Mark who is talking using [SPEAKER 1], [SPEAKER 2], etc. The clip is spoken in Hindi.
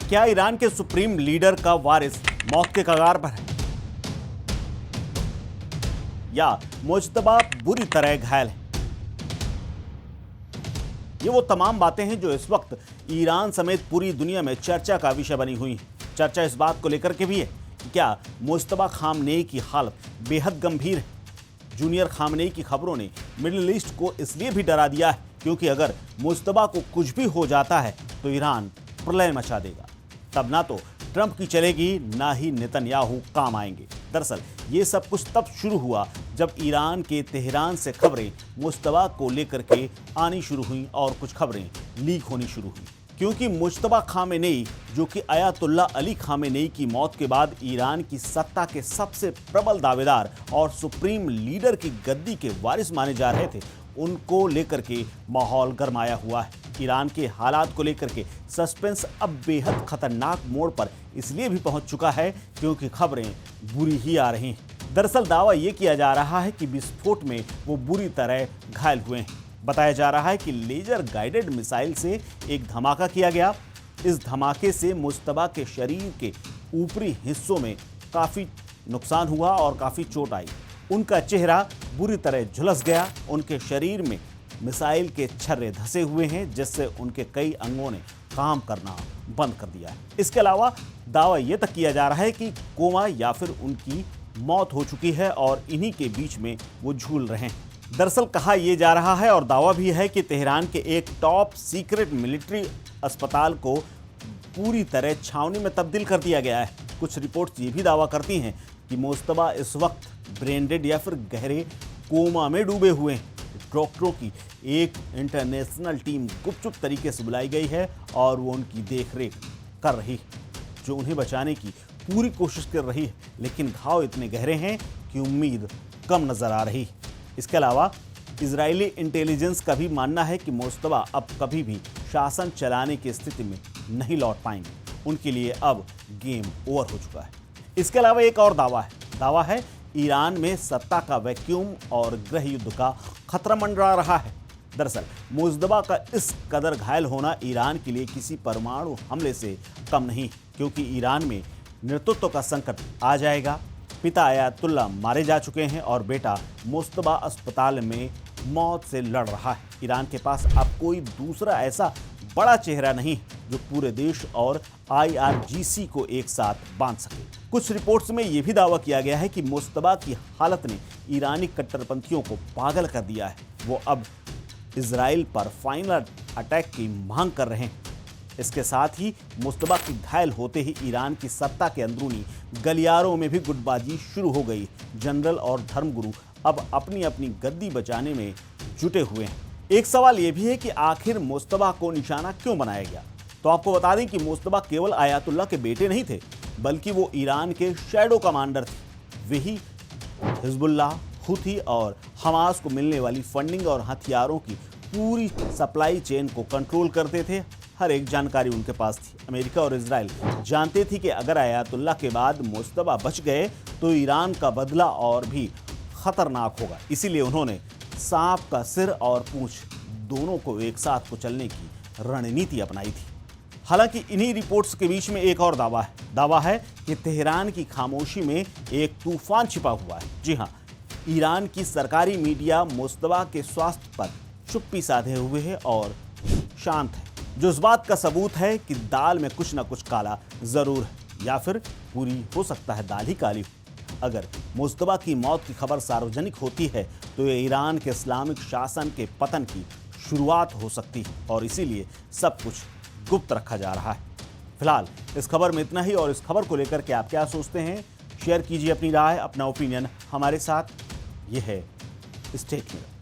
[SPEAKER 1] क्या ईरान के सुप्रीम लीडर का वारिस मौत के कगार पर है या मुज्तबा बुरी तरह घायल है? ये वो तमाम बातें हैं जो इस वक्त ईरान समेत पूरी दुनिया में चर्चा का विषय बनी हुई हैं। चर्चा इस बात को लेकर के भी है कि क्या मुज्तबा खामनेई की हालत बेहद गंभीर है। जूनियर खामनेई की खबरों ने मिडिल ईस्ट को इसलिए भी डरा दिया है क्योंकि अगर मुज्तबा को कुछ भी हो जाता है तो ईरान प्रलय मचा देगा। तब ना तो ट्रंप की चलेगी, ना ही नेतन्याहू काम आएंगे। दरअसल ये सब कुछ तब शुरू हुआ जब ईरान के तेहरान से खबरें मुज्तबा को लेकर के आनी शुरू हुई और कुछ खबरें लीक होनी शुरू हुई। क्योंकि मुज्तबा खामेनेई, जो कि आयतुल्ला अली खामेनेई की मौत के बाद ईरान की सत्ता के सबसे प्रबल दावेदार और सुप्रीम लीडर की गद्दी के वारिस माने जा रहे थे, उनको लेकर के माहौल गरमाया हुआ है। ईरान के हालात को लेकर के सस्पेंस अब बेहद खतरनाक मोड़ पर इसलिए भी पहुंच चुका है क्योंकि खबरें बुरी ही आ रही हैं। दरअसल दावा यह किया जा रहा है कि विस्फोट में वो बुरी तरह घायल हुए हैं। बताया जा रहा है कि लेजर गाइडेड मिसाइल से एक धमाका किया गया। इस धमाके से मुज्तबा के शरीर के ऊपरी हिस्सों में काफ़ी नुकसान हुआ और काफ़ी चोट आई। उनका चेहरा बुरी तरह झुलस गया। उनके शरीर में मिसाइल के छर्रे धंसे हुए हैं जिससे उनके कई अंगों ने काम करना बंद कर दिया है। इसके अलावा दावा यह तक किया जा रहा है कि कोमा या फिर उनकी मौत हो चुकी है और इन्हीं के बीच में वो झूल रहे हैं। दरअसल कहा यह जा रहा है और दावा भी है कि तेहरान के एक टॉप सीक्रेट मिलिट्री अस्पताल को पूरी तरह छावनी में तब्दील कर दिया गया है। कुछ रिपोर्ट्स ये भी दावा करती हैं कि मुज्तबा इस वक्त ब्रेन डेड या फिर गहरे कोमा में डूबे हुए हैं। डॉक्टरों की एक इंटरनेशनल टीम गुपचुप तरीके से बुलाई गई है और वो उनकी देखरेख कर रही है, जो उन्हें बचाने की पूरी कोशिश कर रही है, लेकिन घाव इतने गहरे हैं कि उम्मीद कम नजर आ रही है। इसके अलावा इजरायली इंटेलिजेंस का भी मानना है कि मुज्तबा अब कभी भी शासन चलाने की स्थिति में नहीं लौट पाएंगे। उनके लिए अब गेम ओवर हो चुका है। इसके अलावा एक और दावा है ईरान में सत्ता का वैक्यूम और गृह युद्ध का खतरा मंडरा रहा है। दरअसल मुज्तबा का इस कदर घायल होना ईरान के लिए किसी परमाणु हमले से कम नहीं, क्योंकि ईरान में नेतृत्व का संकट आ जाएगा। पिता आयतुल्ला मारे जा चुके हैं और बेटा मुज्तबा अस्पताल में मौत से लड़ रहा है। ईरान के पास अब कोई दूसरा ऐसा बड़ा चेहरा नहीं जो पूरे देश और IRGC को एक साथ बांध सके। कुछ रिपोर्ट्स में यह भी दावा किया गया है कि मुज्तबा की हालत ने ईरानी कट्टरपंथियों को पागल कर दिया है। वो अब इजराइल पर फाइनल अटैक की मांग कर रहे हैं। इसके साथ ही मुज्तबा की घायल होते ही ईरान की सत्ता के अंदरूनी गलियारों में भी गुटबाजी शुरू हो गई। जनरल और धर्मगुरु अब अपनी अपनी गद्दी बचाने में जुटे हुए हैं। एक सवाल यह भी है कि आखिर मुज्तबा को निशाना क्यों बनाया गया। तो आपको बता दें कि मुज्तबा केवल आयतुल्ला के बेटे नहीं थे, बल्कि वो ईरान के शैडो कमांडर थे। वही हिजबुल्लाह, हुथी और हमास को मिलने वाली फंडिंग और हथियारों की पूरी सप्लाई चेन को कंट्रोल करते थे। हर एक जानकारी उनके पास थी। अमेरिका और इजराइल जानते थे कि अगर आयतुल्ला के बाद मुज्तबा बच गए तो ईरान का बदला और भी खतरनाक होगा। इसीलिए उन्होंने सांप का सिर और पूंछ दोनों को एक साथ कुचलने की रणनीति अपनाई थी। हालांकि इन्हीं रिपोर्ट्स के बीच में एक और दावा है कि तेहरान की खामोशी में एक तूफान छिपा हुआ है। जी हां, ईरान की सरकारी मीडिया मुज्तबा के स्वास्थ्य पर चुप्पी साधे हुए है और शांत है, जो इस बात का सबूत है कि दाल में कुछ ना कुछ काला जरूर है, या फिर पूरी हो सकता है दाल ही काली हो। अगर मुज्तबा की मौत की खबर सार्वजनिक होती है तो ये ईरान के इस्लामिक शासन के पतन की शुरुआत हो सकती है और इसीलिए सब कुछ गुप्त रखा जा रहा है। फिलहाल इस खबर में इतना ही और इस खबर को लेकर के आप क्या सोचते हैं, शेयर कीजिए अपनी राय, अपना ओपिनियन हमारे साथ। यह है स्टेट मिरर।